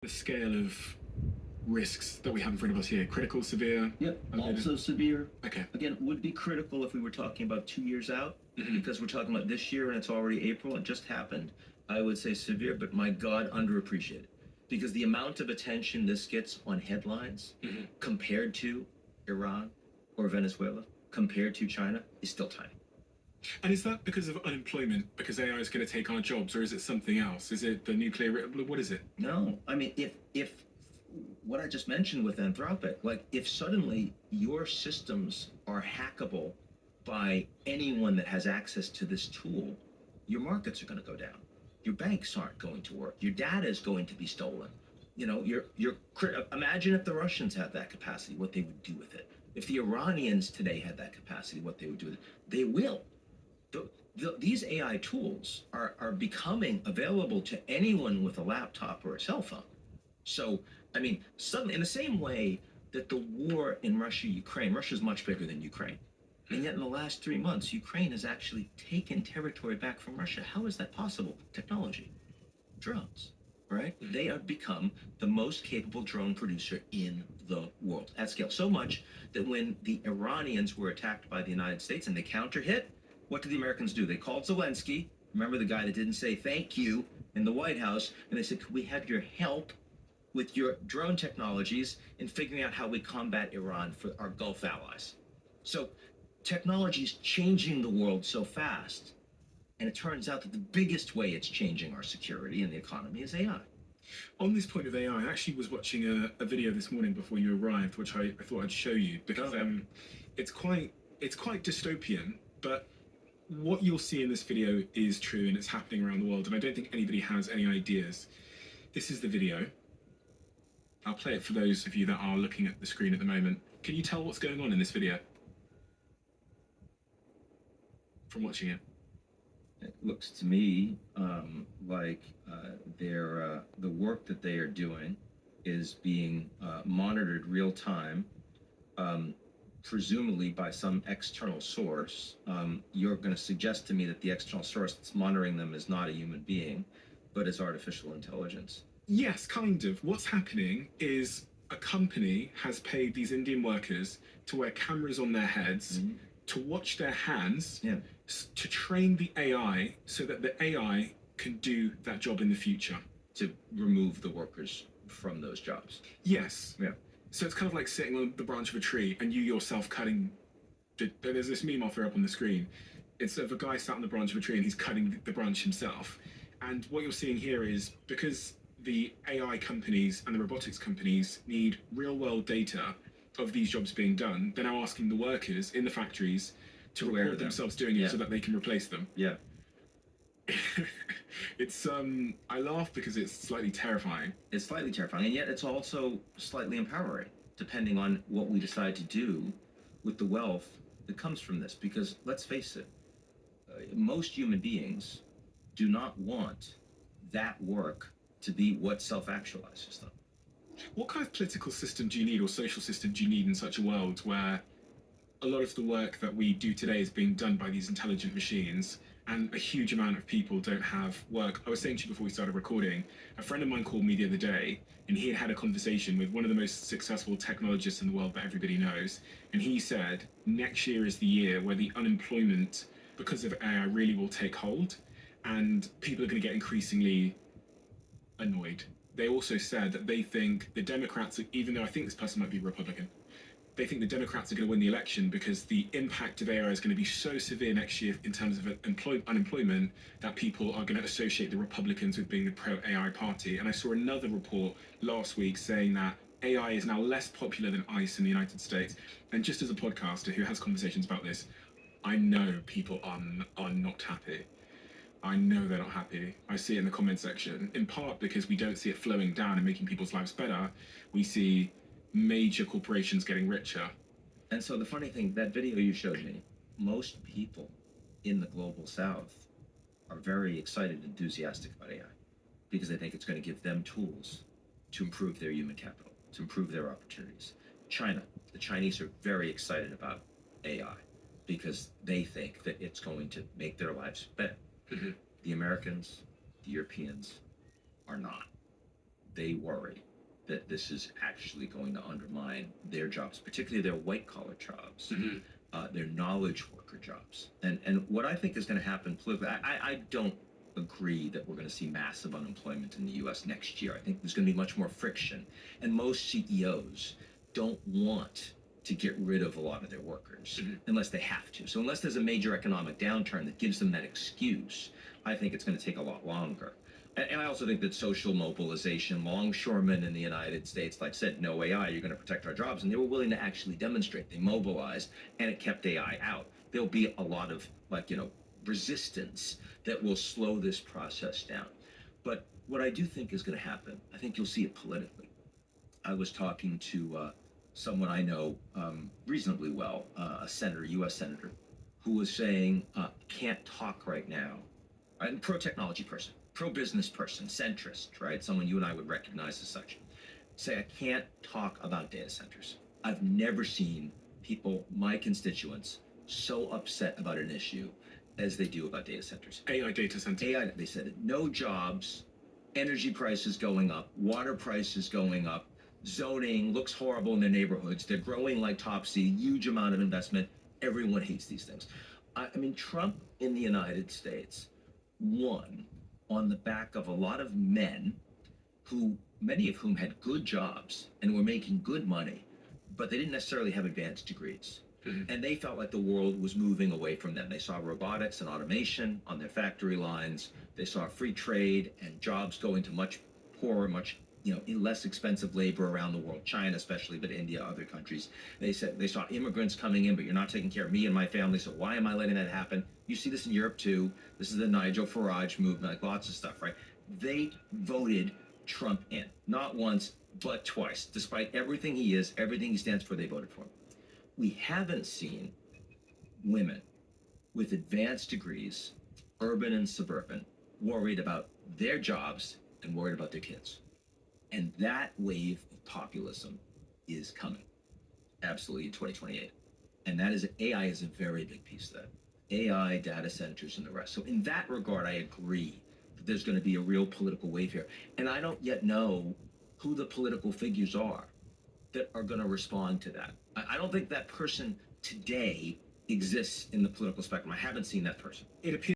the scale of risks that we have in front of us here? Critical, severe? Yep, elevated? also severe. Okay. Again, would be critical if we were talking about 2 years out, Mhm. because we're talking about this year and it's already April, it just happened. I would say severe, but my God, underappreciated. Because the amount of attention this gets on headlines compared to Iran or Venezuela, compared to China, is still tiny. And is that because of unemployment? Because AI is going to take our jobs, or is it something else? Is it the nuclear? What is it? No, I mean, if what I just mentioned with Anthropic, like if suddenly your systems are hackable by anyone that has access to this tool, your markets are going to go down. Your banks aren't going to work. Your data is going to be stolen. You know, imagine if the Russians had that capacity, what they would do with it. If the Iranians today had that capacity, what they would do with it. They will. These AI tools are becoming available to anyone with a laptop or a cell phone. So, I mean, suddenly, in the same way that the war in Russia-Ukraine, Russia's much bigger than Ukraine. And yet in the last 3 months, Ukraine has actually taken territory back from Russia. How is that possible? Technology. Drones, right? They have become the most capable drone producer in the world at scale. So much that when the Iranians were attacked by the United States and they counter-hit, what did the Americans do? They called Zelensky, remember the guy that didn't say thank you in the White House, and they said, could we have your help with your drone technologies in figuring out how we combat Iran for our Gulf allies? So technology is changing the world so fast, and it turns out that the biggest way it's changing our security and the economy is AI. On this point of AI, I actually was watching a video this morning before you arrived, which I thought I'd show you because it's quite dystopian, but what you'll see in this video is true and it's happening around the world, and I don't think anybody has any ideas. This is the video. I'll play it for those of you that are looking at the screen at the moment. Can you tell what's going on in this video from watching it? It looks to me like the work that they are doing is being monitored real time, presumably by some external source. You're going to suggest to me that the external source that's monitoring them is not a human being, but is artificial intelligence. Yes, kind of. What's happening is a company has paid these Indian workers to wear cameras on their heads, to watch their hands, to train the AI so that the AI can do that job in the future. To remove the workers from those jobs. Yes. Yeah. So it's kind of like sitting on the branch of a tree and you yourself cutting. There's this meme I'll throw up on the screen. It's of a guy sat on the branch of a tree and he's cutting the branch himself. And what you're seeing here is because the AI companies and the robotics companies need real-world data of these jobs being done, they're now asking the workers in the factories to report themselves doing it so that they can replace them. Yeah. It's I laugh because it's slightly terrifying. It's slightly terrifying, and yet it's also slightly empowering, depending on what we decide to do with the wealth that comes from this. Because let's face it, most human beings do not want that work to be what self-actualizes them. What kind of political system do you need, or social system do you need in such a world where a lot of the work that we do today is being done by these intelligent machines, and a huge amount of people don't have work? I was saying to you before we started recording, a friend of mine called me the other day, and he had a conversation with one of the most successful technologists in the world that everybody knows, and he said next year is the year where the unemployment because of AI really will take hold, and people are going to get increasingly annoyed. They also said that they think the Democrats, even though I think this person might be Republican, they think the Democrats are going to win the election because the impact of AI is going to be so severe next year in terms of unemployment that people are going to associate the Republicans with being the pro-AI party. And I saw another report last week saying that AI is now less popular than ICE in the United States. And just as a podcaster who has conversations about this, I know people are not happy. I know they're not happy. I see it in the comment section, in part because we don't see it flowing down and making people's lives better. We see major corporations getting richer. And so the funny thing, that video you showed me, most people in the global south are very excited and enthusiastic about AI because they think it's going to give them tools to improve their human capital, to improve their opportunities. China, the Chinese are very excited about AI because they think that it's going to make their lives better. The Americans, the Europeans are not. they worry that this is actually going to undermine their jobs, particularly their white collar jobs, their knowledge worker jobs. And what I think is going to happen politically, I don't agree that we're going to see massive unemployment in the US next year. I think there's going to be much more friction. And most CEOs don't want to get rid of a lot of their workers unless they have to. So unless there's a major economic downturn that gives them that excuse, I think it's going to take a lot longer. And I also think that social mobilization, longshoremen in the United States, like said, no AI, you're going to protect our jobs. And they were willing to actually demonstrate. They mobilized, and it kept AI out. There'll be a lot of, resistance that will slow this process down. But what I do think is going to happen, I think you'll see it politically. I was talking to someone I know reasonably well, a senator, U.S. senator, who was saying, can't talk right now. I'm a pro-technology person, pro-business person, centrist, right? Someone you and I would recognize as such. Say, I can't talk about data centers. I've never seen people, my constituents, so upset about an issue as they do about data centers. AI data center. AI, they said, no jobs, energy prices going up, water prices going up, zoning looks horrible in their neighborhoods. They're growing like topsy, huge amount of investment. Everyone hates these things. I mean, Trump in the United States won on the back of a lot of men who, many of whom had good jobs and were making good money, but they didn't necessarily have advanced degrees. And they felt like the world was moving away from them. They saw robotics and automation on their factory lines. They saw free trade and jobs going to much poorer, much less expensive labor around the world, China especially, but India, other countries. They said they saw immigrants coming in, but you're not taking care of me and my family, so why am I letting that happen? You see this in Europe too. This is the Nigel Farage movement, like lots of stuff, right? They voted Trump in, not once, but twice. Despite everything he is, everything he stands for, they voted for him. We haven't seen women with advanced degrees, urban and suburban, worried about their jobs and worried about their kids. And that wave of populism is coming absolutely in 2028. And that is, AI is a very big piece of that. AI, data centers, and the rest. So in that regard, I agree that there's going to be a real political wave here. And I don't yet know who the political figures are that are going to respond to that. I don't think that person today exists in the political spectrum. I haven't seen that person. It appears